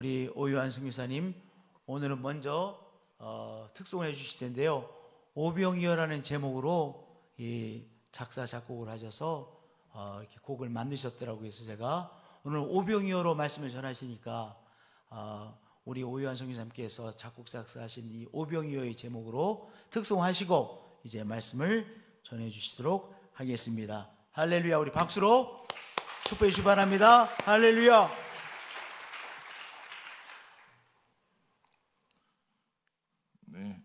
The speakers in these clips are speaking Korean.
우리 오유한 선교사님, 오늘은 먼저 특송을 해주실 텐데요. 오병이어라는 제목으로 이 작사 작곡을 하셔서 이렇게 곡을 만드셨더라고요. 그래서 제가 오늘 오병이어로 말씀을 전하시니까 우리 오유한 선교사님께서 작곡 작사하신 이 오병이어의 제목으로 특송하시고 이제 말씀을 전해주시도록 하겠습니다. 할렐루야. 우리 박수로 축복해 주시기 바랍니다. 할렐루야. 네,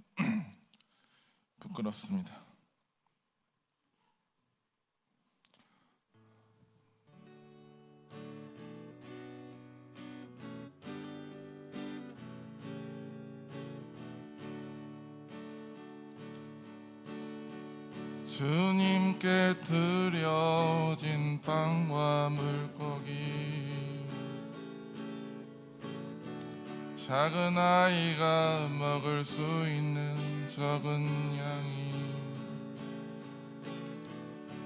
부끄럽습니다. 주님께 드려진 빵과 물고기, 작은 아이가 먹을 수 있는 적은 양이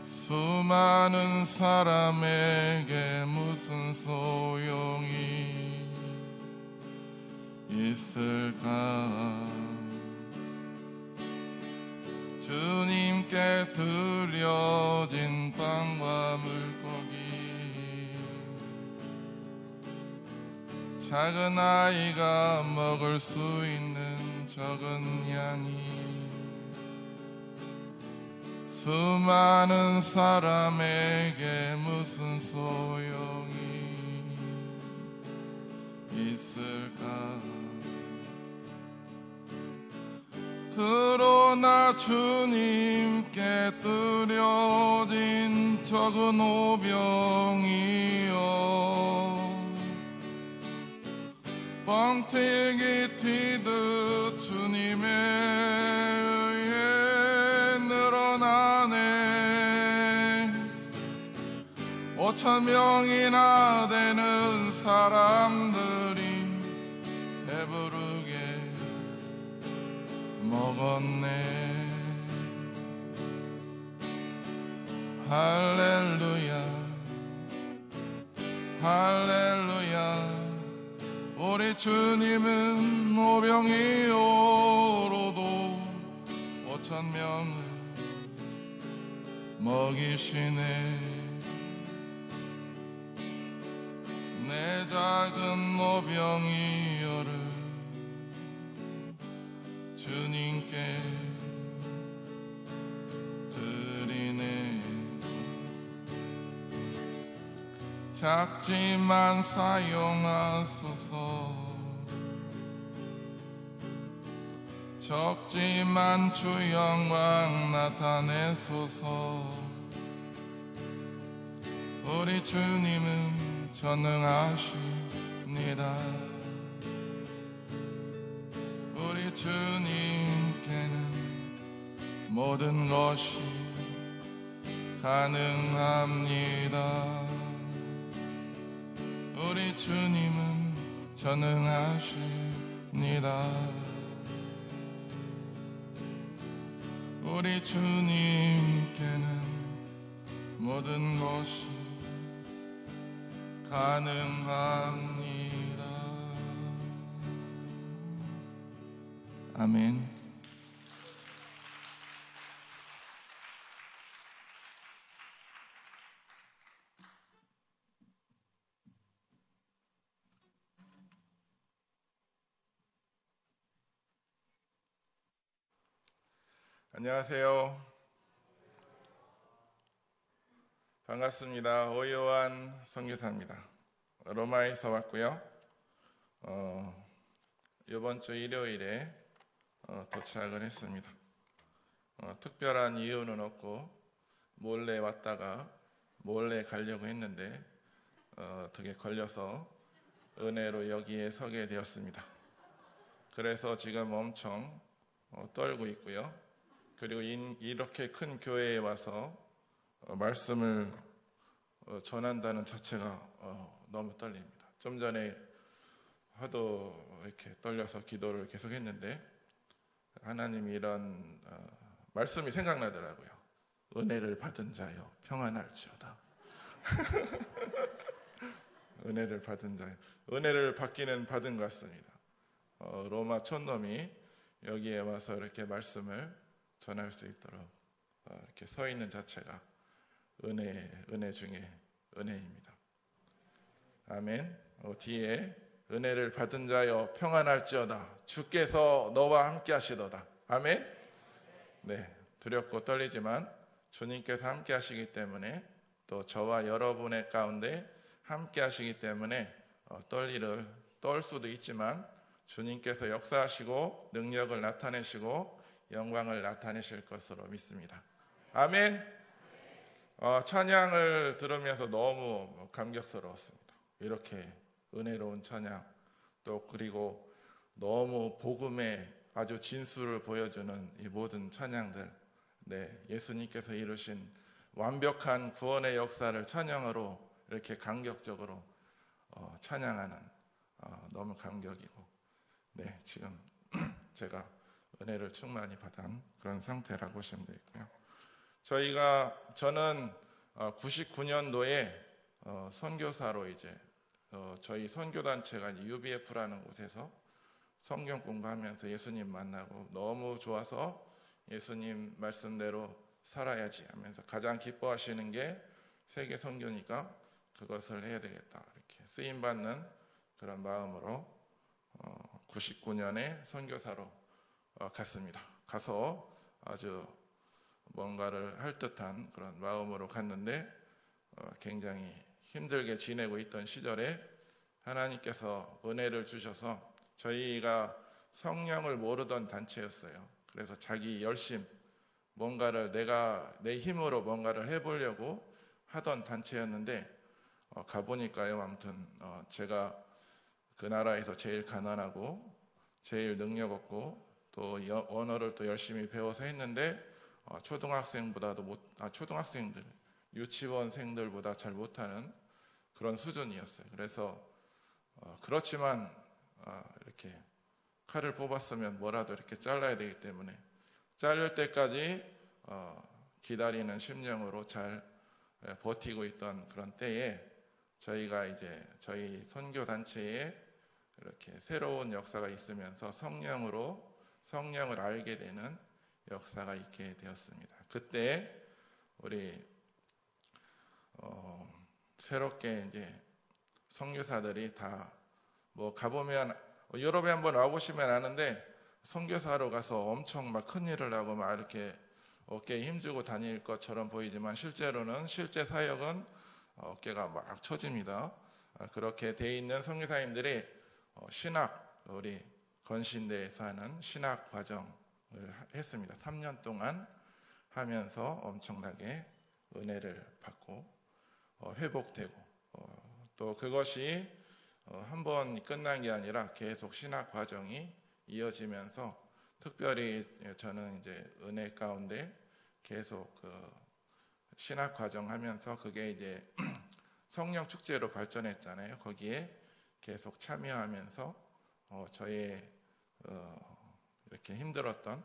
수많은 사람에게 무슨 소용이 있을까? 주님께 드려진 빵과 물고기, 작은 아이가 먹을 수 있는 적은 양이 수많은 사람에게 무슨 소용이 있을까? 그러나 주님께 드려진 적은 오병이어 뻥튀기 튀듯 주님에 의해 늘어나네. 5,000명이나 되는 사람들이 배부르게 먹었네. 할렐루야, 할렐루야. 우리 주님은 오병이어로도 5,000명을 먹이시네. 내 작은 오병이어를 주님께 드리네. 작지만 사용하소서, 적지만 주 영광 나타내소서. 우리 주님은 전능하십니다. 우리 주님께는 모든 것이 가능합니다. 우리 주님은 전능하십니다. 우리 주님께는 모든 것이 가능합니다. 아멘. 안녕하세요. 반갑습니다. 오유한 선교사입니다. 로마에서 왔고요. 이번 주 일요일에 도착을 했습니다. 특별한 이유는 없고 몰래 왔다가 몰래 가려고 했는데 어떻게 걸려서 은혜로 여기에 서게 되었습니다. 그래서 지금 엄청 떨고 있고요. 그리고 이렇게 큰 교회에 와서 말씀을 전한다는 자체가 너무 떨립니다. 좀 전에 하도 이렇게 떨려서 기도를 계속 했는데 하나님이 이런 말씀이 생각나더라고요. 은혜를 받은 자여 평안할지어다. 은혜를 받은 자요. 은혜를 받기는 받은 것 같습니다. 로마 촌놈이 여기에 와서 이렇게 말씀을 전할 수 있도록 이렇게 서 있는 자체가 은혜 중에 은혜입니다. 아멘. 뒤에 은혜를 받은 자여 평안할지어다 주께서 너와 함께 하시도다. 아멘. 네, 두렵고 떨리지만 주님께서 함께 하시기 때문에, 또 저와 여러분의 가운데 함께 하시기 때문에 떨 수도 있지만 주님께서 역사하시고 능력을 나타내시고 영광을 나타내실 것으로 믿습니다. 아멘. 찬양을 들으면서 너무 감격스러웠습니다. 이렇게 은혜로운 찬양, 또 그리고 너무 복음의 아주 진수를 보여주는 이 모든 찬양들, 네, 예수님께서 이루신 완벽한 구원의 역사를 찬양으로 이렇게 감격적으로 찬양하는, 너무 감격이고, 네, 지금 제가 은혜를 충만히 받은 그런 상태라고 보시면 되겠고요. 저는 99년도에 선교사로 이제 저희 선교단체가 UBF라는 곳에서 성경 공부하면서 예수님 만나고 너무 좋아서 예수님 말씀대로 살아야지 하면서 가장 기뻐하시는 게 세계 선교니까 그것을 해야 되겠다, 이렇게 쓰임받는 그런 마음으로 99년에 선교사로 갔습니다. 가서 아주 뭔가를 할 듯한 그런 마음으로 갔는데 굉장히 힘들게 지내고 있던 시절에 하나님께서 은혜를 주셔서, 저희가 성령을 모르던 단체였어요. 그래서 자기 열심, 뭔가를 내 힘으로 뭔가를 해보려고 하던 단체였는데 가보니까요, 아무튼 제가 그 나라에서 제일 가난하고 제일 능력 없고 또 언어를 또 열심히 배워서 했는데 초등학생들, 유치원생들보다 잘 못하는 그런 수준이었어요. 그래서 그렇지만 이렇게 칼을 뽑았으면 뭐라도 이렇게 잘라야 되기 때문에 자를 때까지 기다리는 심령으로 잘 버티고 있던 그런 때에 저희가 이제 저희 선교 단체에 이렇게 새로운 역사가 있으면서 성령을 알게 되는 역사가 있게 되었습니다. 그때 우리 새롭게 이제 선교사들이 다 뭐 가보면 유럽에 한번 와보시면 아는데, 선교사로 가서 엄청 막 큰일을 하고 막 이렇게 어깨에 힘주고 다닐 것처럼 보이지만 실제 사역은 어깨가 막 처집니다. 그렇게 돼 있는 선교사님들이 우리 건신대에서 하는 신학 과정을 했습니다. 3년 동안 하면서 엄청나게 은혜를 받고 회복되고, 또 그것이 한 번 끝난 게 아니라 계속 신학 과정이 이어지면서, 특별히 저는 이제 은혜 가운데 계속 신학 과정 하면서 그게 이제 성령 축제로 발전했잖아요. 거기에 계속 참여하면서 저의 이렇게 힘들었던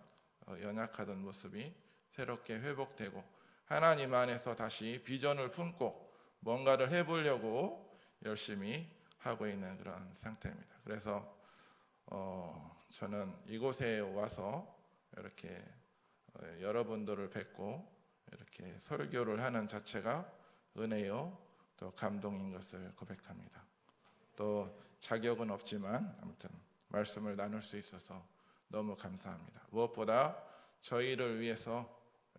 연약하던 모습이 새롭게 회복되고, 하나님 안에서 다시 비전을 품고 뭔가를 해보려고 열심히 하고 있는 그런 상태입니다. 그래서 저는 이곳에 와서 이렇게 여러분들을 뵙고 이렇게 설교를 하는 자체가 은혜요 또 감동인 것을 고백합니다. 또 자격은 없지만 아무튼 말씀을 나눌 수 있어서 너무 감사합니다. 무엇보다 저희를 위해서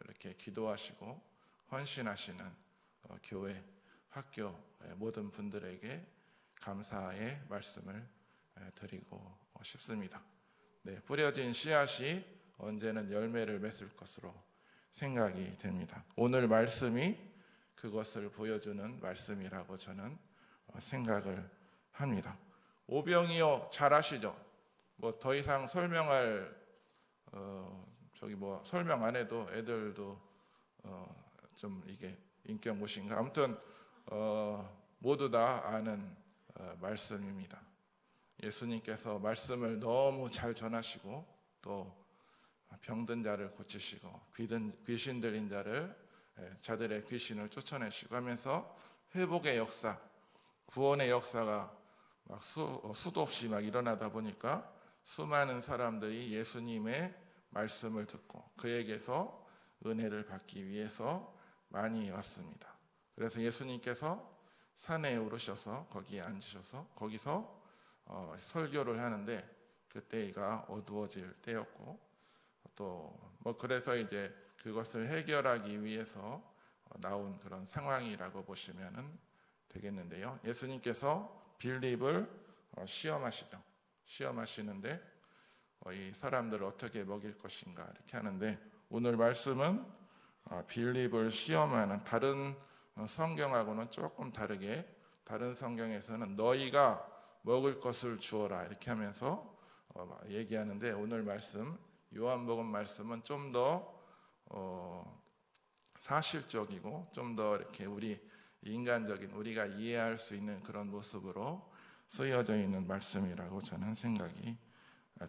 이렇게 기도하시고 헌신하시는 교회, 학교 모든 분들에게 감사의 말씀을 드리고 싶습니다. 네, 뿌려진 씨앗이 언제는 열매를 맺을 것으로 생각이 됩니다. 오늘 말씀이 그것을 보여주는 말씀이라고 저는 생각을 합니다. 오병이어 잘 아시죠? 뭐 더 이상 설명할 설명 안 해도 애들도 좀 이게 인격무신가, 아무튼 모두 다 아는 말씀입니다. 예수님께서 말씀을 너무 잘 전하시고, 또 병든 자를 고치시고 귀신 들린 자들의 귀신을 쫓아내시고 하면서 회복의 역사, 구원의 역사가 막 수도 없이 막 일어나다 보니까 수많은 사람들이 예수님의 말씀을 듣고 그에게서 은혜를 받기 위해서 많이 왔습니다. 그래서 예수님께서 산에 오르셔서 거기에 앉으셔서 거기서 설교를 하는데 그때가 어두워질 때였고 또 뭐 그래서 이제 그것을 해결하기 위해서 나온 그런 상황이라고 보시면 되겠는데요. 예수님께서 빌립을 시험하시는데 이 사람들을 어떻게 먹일 것인가 이렇게 하는데 오늘 말씀은 빌립을 시험하는 다른 성경하고는 조금 다르게 다른 성경에서는 너희가 먹을 것을 주어라 이렇게 하면서 얘기하는데 오늘 말씀 요한복음 말씀은 좀 더 사실적이고 좀 더 이렇게 우리 인간적인 우리가 이해할 수 있는 그런 모습으로 쓰여져 있는 말씀이라고 저는 생각이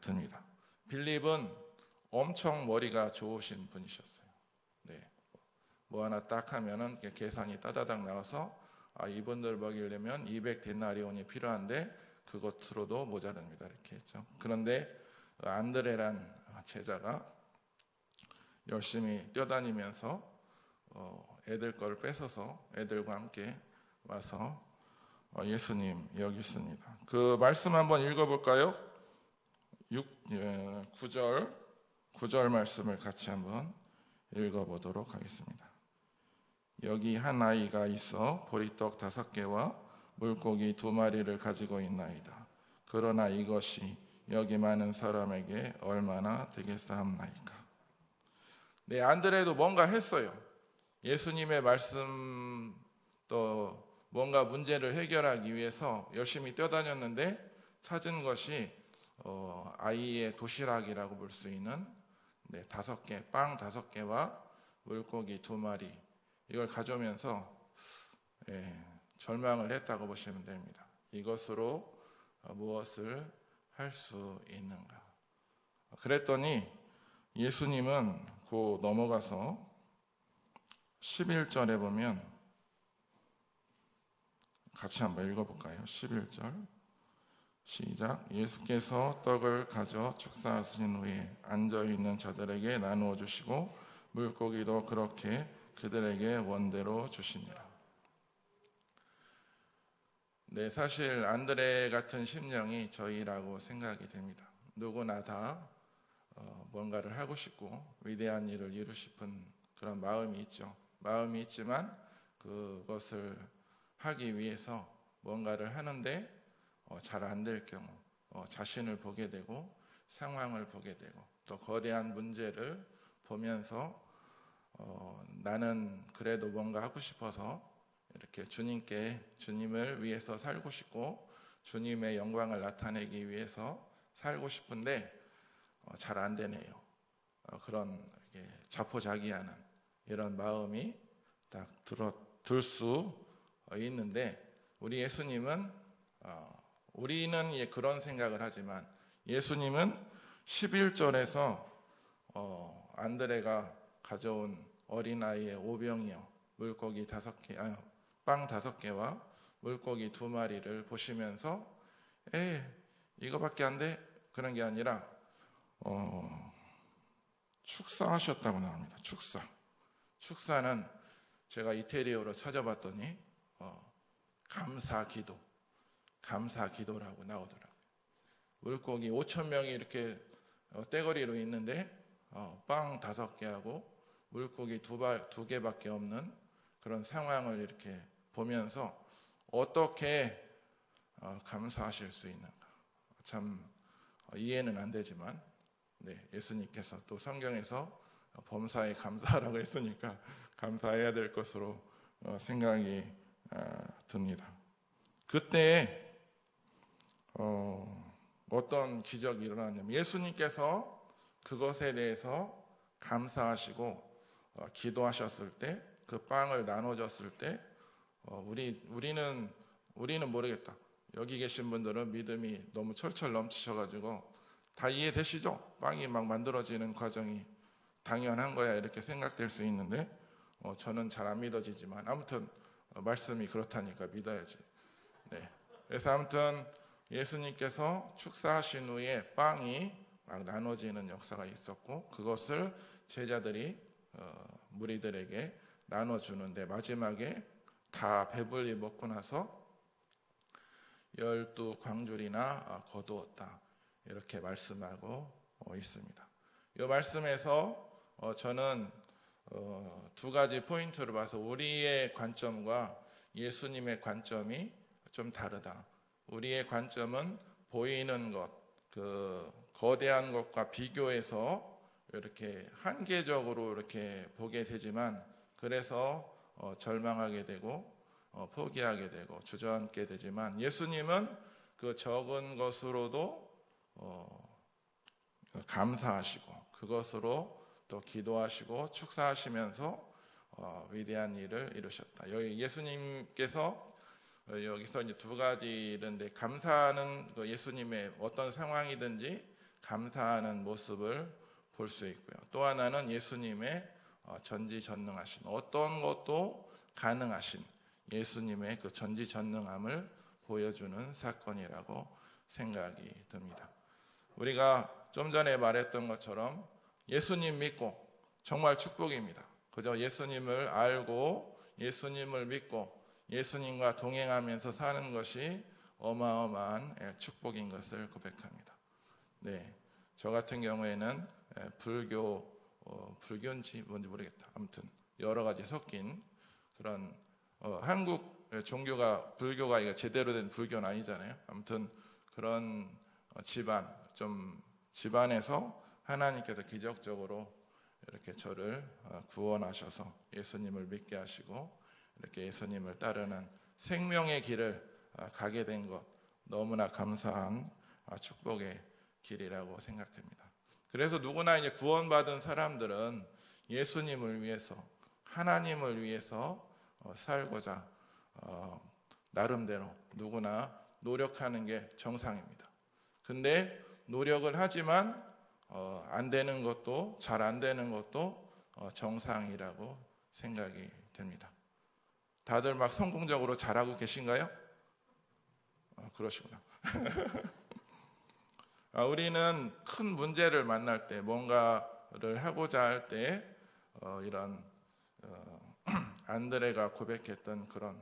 듭니다. 빌립은 엄청 머리가 좋으신 분이셨어요. 네, 뭐 하나 딱 하면은 계산이 따다닥 나와서 이분들 먹이려면 200데나리온이 필요한데 그것으로도 모자랍니다 이렇게 했죠. 그런데 안드레란 제자가 열심히 뛰어다니면서 애들 거를 뺏어서 애들과 함께 와서 예수님 여기 있습니다. 그 말씀 한번 읽어볼까요? 9절 말씀을 같이 한번 읽어보도록 하겠습니다. 여기 한 아이가 있어 보리떡 5개와 물고기 2마리를 가지고 있나이다. 그러나 이것이 여기 많은 사람에게 얼마나 되겠사옵나이까. 네, 안드레도 뭔가 했어요. 예수님의 말씀 또 뭔가 문제를 해결하기 위해서 열심히 뛰어다녔는데 찾은 것이 아이의 도시락이라고 볼 수 있는 5개, 빵 5개와 물고기 2마리 이걸 가져오면서 절망을 했다고 보시면 됩니다. 이것으로 무엇을 할 수 있는가? 그랬더니 예수님은 그 넘어가서 11절에 보면 같이 한번 읽어볼까요? 11절 시작. 예수께서 떡을 가져 축사하신 후에 앉아있는 자들에게 나누어 주시고 물고기도 그렇게 그들에게 원대로 주시니라. 네, 사실 안드레 같은 심령이 저희라고 생각이 됩니다. 누구나 다 뭔가를 하고 싶고 위대한 일을 이루고 싶은 그런 마음이 있죠. 마음이 있지만 그것을 하기 위해서 뭔가를 하는데 잘 안 될 경우 자신을 보게 되고 상황을 보게 되고 또 거대한 문제를 보면서 나는 그래도 뭔가 하고 싶어서 이렇게 주님을 위해서 살고 싶고 주님의 영광을 나타내기 위해서 살고 싶은데 잘 안 되네요. 그런 자포자기하는 이런 마음이 딱 들 수 있는데 우리 예수님은 우리는 그런 생각을 하지만 예수님은 11절에서 안드레가 가져온 어린아이의 오병이어 물고기 5개, 빵 5개와 물고기 2마리를 보시면서 이거밖에 안 돼? 그런 게 아니라 축사하셨다고 나옵니다. 축사는 제가 이태리어로 찾아봤더니 감사기도라고 나오더라고요. 물고기 5,000명이 이렇게 떼거리로 있는데 빵 5개하고 물고기 2개밖에 없는 그런 상황을 이렇게 보면서 어떻게 감사하실 수 있는가. 참 이해는 안 되지만 예수님께서 또 성경에서 범사에 감사하라고 했으니까 감사해야 될 것으로 생각이 듭니다. 그때 어떤 기적이 일어났냐면 예수님께서 그것에 대해서 감사하시고 기도하셨을 때 그 빵을 나눠줬을 때 우리는 모르겠다. 여기 계신 분들은 믿음이 너무 철철 넘치셔가지고 다 이해되시죠? 빵이 막 만들어지는 과정이 당연한 거야 이렇게 생각될 수 있는데 저는 잘 안 믿어지지만 아무튼 말씀이 그렇다니까 믿어야지. 네. 그래서 아무튼 예수님께서 축사하신 후에 빵이 막 나눠지는 역사가 있었고, 그것을 제자들이 무리들에게 나눠주는데, 마지막에 다 배불리 먹고 나서 12광줄이나 거두었다, 이렇게 말씀하고 있습니다. 이 말씀에서 저는 두 가지 포인트를 봐서 우리의 관점과 예수님의 관점이 좀 다르다. 우리의 관점은 보이는 것, 그 거대한 것과 비교해서 이렇게 한계적으로 이렇게 보게 되지만, 그래서 절망하게 되고 포기하게 되고 주저앉게 되지만, 예수님은 그 적은 것으로도 감사하시고 그것으로 또 기도하시고 축사하시면서 위대한 일을 이루셨다. 여기 예수님께서 여기서 이제 두 가지인데, 감사하는 그 예수님의 어떤 상황이든지 감사하는 모습을 볼 수 있고요. 또 하나는 예수님의 전지전능하신, 어떤 것도 가능하신 예수님의 그 전지전능함을 보여주는 사건이라고 생각이 듭니다. 우리가 좀 전에 말했던 것처럼 예수님 믿고 정말 축복입니다. 그저 예수님을 알고 예수님을 믿고 예수님과 동행하면서 사는 것이 어마어마한 축복인 것을 고백합니다. 네, 저 같은 경우에는 불교인지 뭔지 모르겠다. 아무튼 여러 가지 섞인 그런 한국 종교가, 불교가 이거 제대로 된 불교는 아니잖아요. 아무튼 그런 집안에서 하나님께서 기적적으로 이렇게 저를 구원하셔서 예수님을 믿게 하시고 이렇게 예수님을 따르는 생명의 길을 가게 된 것, 너무나 감사한 축복의 길이라고 생각됩니다. 그래서 누구나 이제 구원받은 사람들은 예수님을 위해서, 하나님을 위해서 살고자 나름대로 누구나 노력하는 게 정상입니다. 근데 노력을 하지만 안 되는 것도, 잘 안 되는 것도 정상이라고 생각이 됩니다. 다들 막 성공적으로 잘하고 계신가요? 그러시구나. 우리는 큰 문제를 만날 때, 뭔가를 하고자 할 때 이런 안드레가 고백했던 그런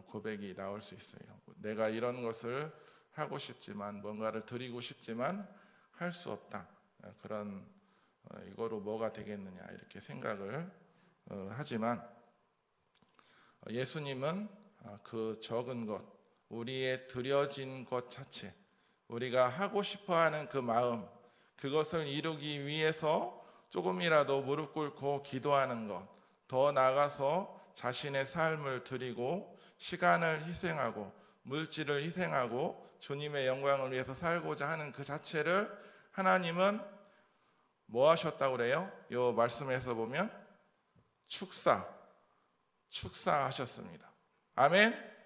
고백이 나올 수 있어요. 내가 이런 것을 하고 싶지만, 뭔가를 드리고 싶지만 할 수 없다. 그런 이거로 뭐가 되겠느냐, 이렇게 생각을 하지만, 예수님은 그 적은 것, 우리의 드려진 것 자체, 우리가 하고 싶어하는 그 마음, 그것을 이루기 위해서 조금이라도 무릎 꿇고 기도하는 것, 더 나아가서 자신의 삶을 드리고 시간을 희생하고 물질을 희생하고 주님의 영광을 위해서 살고자 하는 그 자체를 하나님은 뭐 하셨다고 그래요? 이 말씀에서 보면 축사하셨습니다. 아멘.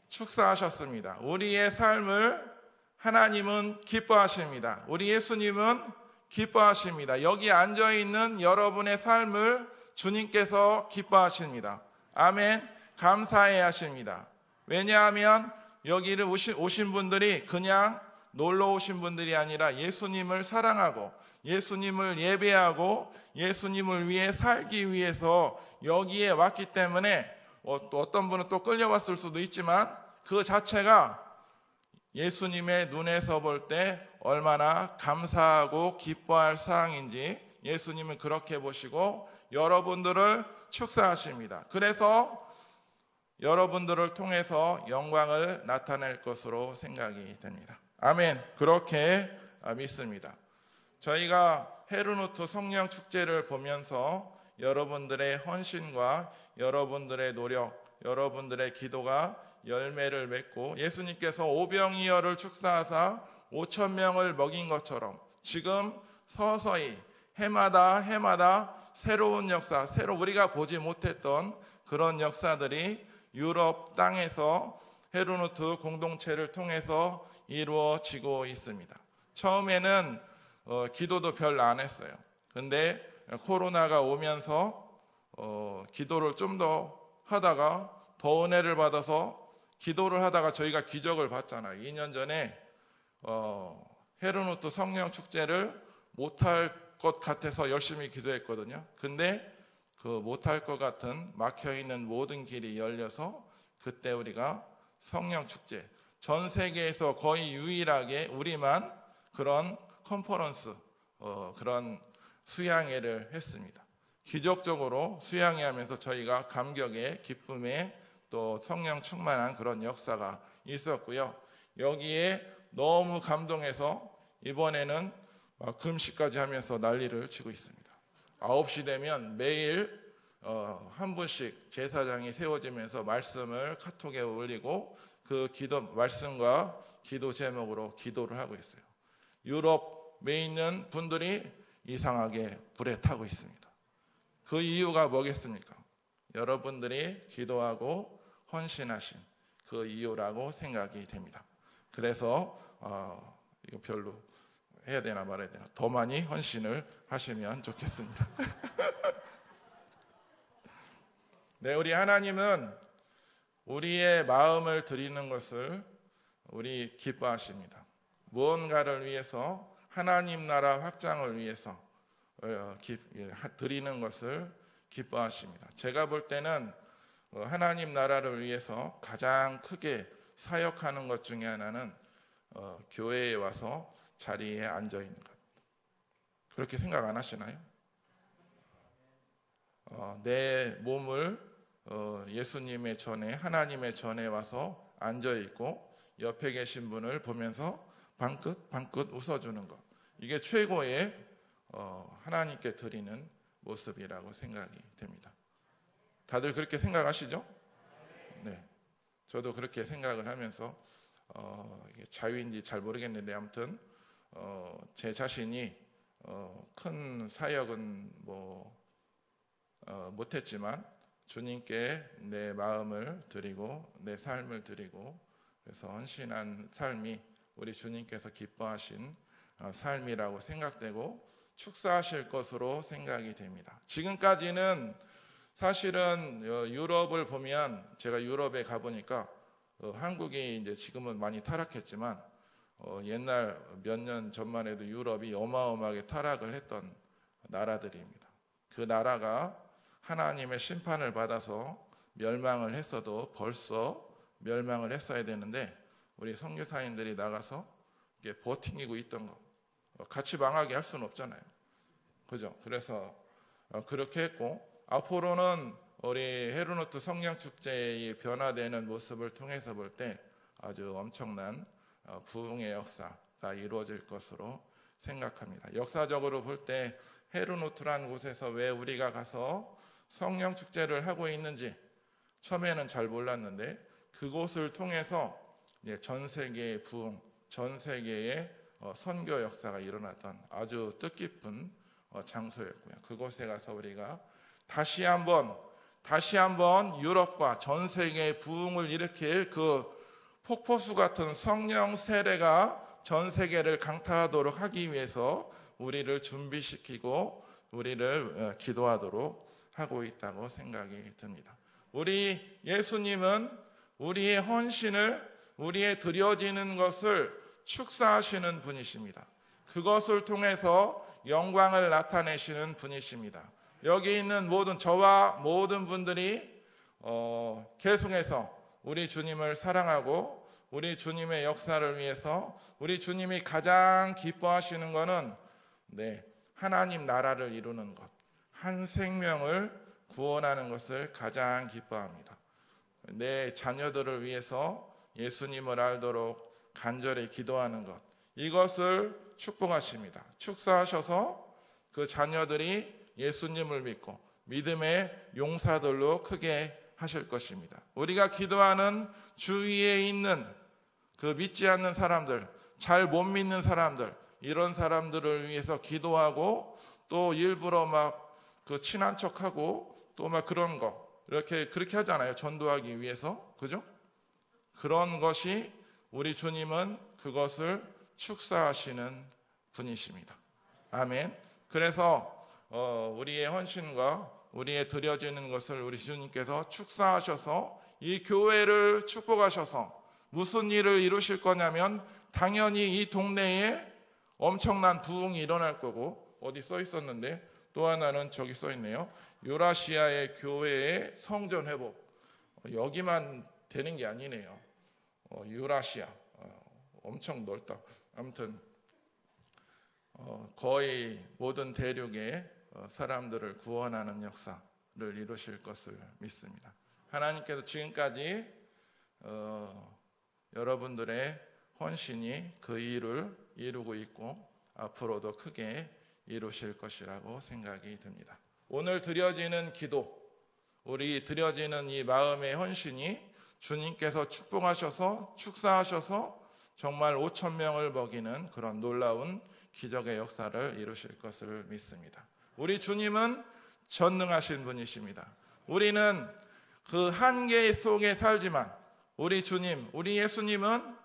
축사하셨습니다. 우리의 삶을 하나님은 기뻐하십니다. 우리 예수님은 기뻐하십니다. 여기 앉아있는 여러분의 삶을 주님께서 기뻐하십니다. 아멘. 감사해 하십니다. 왜냐하면 여기를 오신 분들이 그냥 놀러 오신 분들이 아니라 예수님을 사랑하고 예수님을 예배하고 예수님을 위해 살기 위해서 여기에 왔기 때문에, 어떤 분은 또 끌려왔을 수도 있지만 그 자체가 예수님의 눈에서 볼 때 얼마나 감사하고 기뻐할 사항인지 예수님은 그렇게 보시고 여러분들을 축사하십니다. 그래서 여러분들을 통해서 영광을 나타낼 것으로 생각이 됩니다. 아멘. 그렇게 믿습니다. 저희가 헤르누트 성령 축제를 보면서 여러분들의 헌신과 여러분들의 노력, 여러분들의 기도가 열매를 맺고 예수님께서 오병이어를 축사하사 5,000명을 먹인 것처럼 지금 서서히 해마다 새로운 역사, 새로 우리가 보지 못했던 그런 역사들이 유럽 땅에서 헤르누트 공동체를 통해서 이루어지고 있습니다. 처음에는 기도도 별로 안 했어요. 근데 코로나가 오면서 기도를 좀 더 하다가 더 은혜를 받아서 기도를 하다가 저희가 기적을 봤잖아요. 2년 전에 헤르노트 성령 축제를 못할 것 같아서 열심히 기도했거든요. 근데 그 못할 것 같은 막혀있는 모든 길이 열려서 그때 우리가 성령 축제, 전 세계에서 거의 유일하게 우리만 그런 컨퍼런스, 그런 수양회를 했습니다. 기적적으로 수양회 하면서 저희가 감격에, 기쁨에 또 성령 충만한 그런 역사가 있었고요. 여기에 너무 감동해서 이번에는 금식까지 하면서 난리를 치고 있습니다. 9시 되면 매일 한 분씩 제사장이 세워지면서 말씀을 카톡에 올리고 그 기도 말씀과 기도 제목으로 기도를 하고 있어요. 유럽에 있는 분들이 이상하게 불에 타고 있습니다. 그 이유가 뭐겠습니까? 여러분들이 기도하고 헌신하신 그 이유라고 생각이 됩니다. 그래서 이거 별로 해야 되나 말아야 되나, 더 많이 헌신을 하시면 좋겠습니다. 네, 우리 하나님은 우리의 마음을 드리는 것을 우리 기뻐하십니다. 무언가를 위해서, 하나님 나라 확장을 위해서 드리는 것을 기뻐하십니다. 제가 볼 때는 하나님 나라를 위해서 가장 크게 사역하는 것 중에 하나는 교회에 와서 자리에 앉아 있는 것. 그렇게 생각 안 하시나요? 내 몸을 예수님의 전에, 하나님의 전에 와서 앉아 있고 옆에 계신 분을 보면서 방긋방긋 웃어주는 것. 이게 최고의 하나님께 드리는 모습이라고 생각이 됩니다. 다들 그렇게 생각하시죠? 네, 저도 그렇게 생각을 하면서 이게 자유인지 잘 모르겠는데 아무튼 제 자신이 큰 사역은 못했지만 주님께 내 마음을 드리고 내 삶을 드리고, 그래서 헌신한 삶이 우리 주님께서 기뻐하신 삶이라고 생각되고 축사하실 것으로 생각이 됩니다. 지금까지는 사실은 유럽을 보면, 제가 유럽에 가보니까 한국이 이제 지금은 많이 타락했지만 옛날 몇 년 전만 해도 유럽이 어마어마하게 타락을 했던 나라들입니다. 그 나라가 하나님의 심판을 받아서 멸망을 했어도 벌써 멸망을 했어야 되는데 우리 선교사님들이 나가서 이게 버티고 있던 거 같이 망하게 할 수는 없잖아요. 그죠? 그래서 그렇게 했고, 앞으로는 우리 헤르노트 성령 축제의 변화되는 모습을 통해서 볼 때 아주 엄청난 부흥의 역사가 이루어질 것으로 생각합니다. 역사적으로 볼 때 헤르노트라는 곳에서 왜 우리가 가서 성령 축제를 하고 있는지 처음에는 잘 몰랐는데 그곳을 통해서 전 세계의 부흥, 전 세계의 선교 역사가 일어났던 아주 뜻깊은 장소였고요. 그곳에 가서 우리가 다시 한번 유럽과 전 세계의 부흥을 일으킬 그 폭포수 같은 성령 세례가 전 세계를 강타하도록 하기 위해서 우리를 준비시키고 우리를 기도하도록 하고 있다고 생각이 듭니다. 우리 예수님은 우리의 헌신을, 우리의 드려지는 것을 축사하시는 분이십니다. 그것을 통해서 영광을 나타내시는 분이십니다. 여기 있는 저와 모든 분들이 계속해서 우리 주님을 사랑하고 우리 주님의 역사를 위해서, 우리 주님이 가장 기뻐하시는 것은 하나님 나라를 이루는 것, 한 생명을 구원하는 것을 가장 기뻐합니다. 내 자녀들을 위해서 예수님을 알도록 간절히 기도하는 것, 이것을 축복하십니다. 축사하셔서 그 자녀들이 예수님을 믿고 믿음의 용사들로 크게 하실 것입니다. 우리가 기도하는 주위에 있는 그 믿지 않는 사람들, 잘 못 믿는 사람들, 이런 사람들을 위해서 기도하고 또 일부러 그 친한 척하고 또 그런 거 그렇게 하잖아요. 전도하기 위해서. 그죠? 그런 것이 우리 주님은 그것을 축사하시는 분이십니다. 아멘. 그래서 우리의 헌신과 우리의 드려지는 것을 우리 주님께서 축사하셔서 이 교회를 축복하셔서 무슨 일을 이루실 거냐면 당연히 이 동네에 엄청난 부흥이 일어날 거고, 어디 써 있었는데 또 하나는 저기 써 있네요. 유라시아의 교회의 성전 회복. 여기만 되는 게 아니네요. 유라시아 엄청 넓다. 아무튼 거의 모든 대륙의 사람들을 구원하는 역사를 이루실 것을 믿습니다. 하나님께서 지금까지 여러분들의 헌신이 그 일을 이루고 있고 앞으로도 크게 이루실 것이라고 생각이 듭니다. 오늘 드려지는 기도, 우리 드려지는 이 마음의 헌신이 주님께서 축복하셔서 축사하셔서 정말 5천 명을 먹이는 그런 놀라운 기적의 역사를 이루실 것을 믿습니다. 우리 주님은 전능하신 분이십니다. 우리는 그 한계 속에 살지만 우리 주님, 우리 예수님은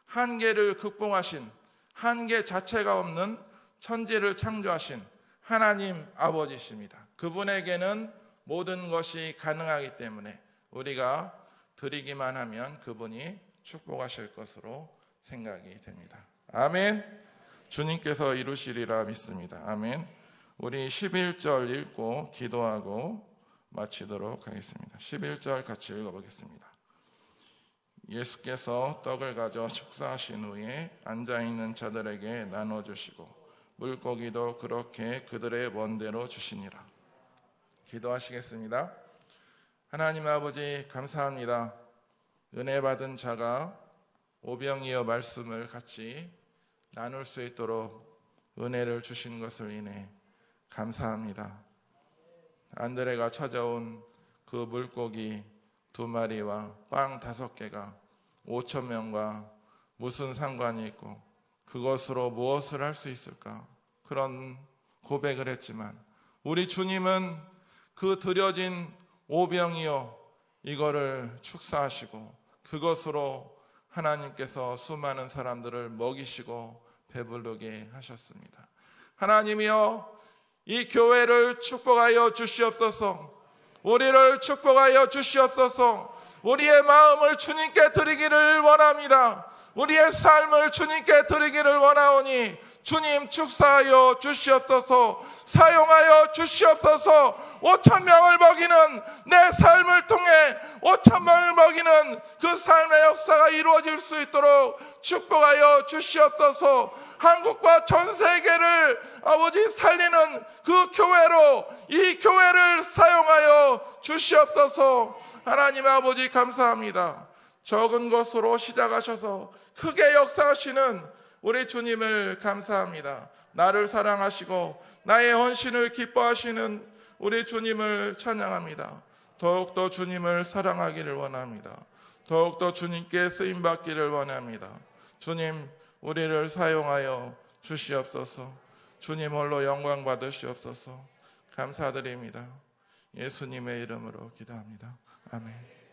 한계를 극복하신, 한계 자체가 없는 천지를 창조하신 하나님 아버지십니다. 그분에게는 모든 것이 가능하기 때문에 우리가 드리기만 하면 그분이 축복하실 것으로 생각이 됩니다. 아멘. 주님께서 이루시리라 믿습니다. 아멘. 우리 11절 읽고 기도하고 마치도록 하겠습니다. 11절 같이 읽어보겠습니다. 예수께서 떡을 가져 축사하신 후에 앉아있는 자들에게 나눠주시고 물고기도 그렇게 그들의 원대로 주시니라. 기도하시겠습니다. 하나님 아버지 감사합니다. 은혜 받은 자가 오병이어 말씀을 같이 나눌 수 있도록 은혜를 주신 것을 인해 감사합니다. 안드레가 찾아온 그 물고기 2마리와 빵 5개가 5천 명과 무슨 상관이 있고 그것으로 무엇을 할 수 있을까? 그런 고백을 했지만 우리 주님은 그 드려진 오병이어 이거를 축사하시고 그것으로 하나님께서 수많은 사람들을 먹이시고 배부르게 하셨습니다. 하나님이여, 이 교회를 축복하여 주시옵소서. 우리를 축복하여 주시옵소서. 우리의 마음을 주님께 드리기를 원합니다. 우리의 삶을 주님께 드리기를 원하오니 주님 축사하여 주시옵소서. 사용하여 주시옵소서. 5천 명을 먹이는 내 삶을 통해 5천 명을 먹이는 그 삶의 역사가 이루어질 수 있도록 축복하여 주시옵소서. 한국과 전 세계를 아버지 살리는 그 교회로 이 교회를 사용하여 주시옵소서. 하나님 아버지 감사합니다. 적은 것으로 시작하셔서 크게 역사하시는 우리 주님을 감사합니다. 나를 사랑하시고 나의 헌신을 기뻐하시는 우리 주님을 찬양합니다. 더욱더 주님을 사랑하기를 원합니다. 더욱더 주님께 쓰임받기를 원합니다. 주님, 우리를 사용하여 주시옵소서. 주님 홀로 영광 받으시옵소서. 감사드립니다. 예수님의 이름으로 기도합니다. 아멘.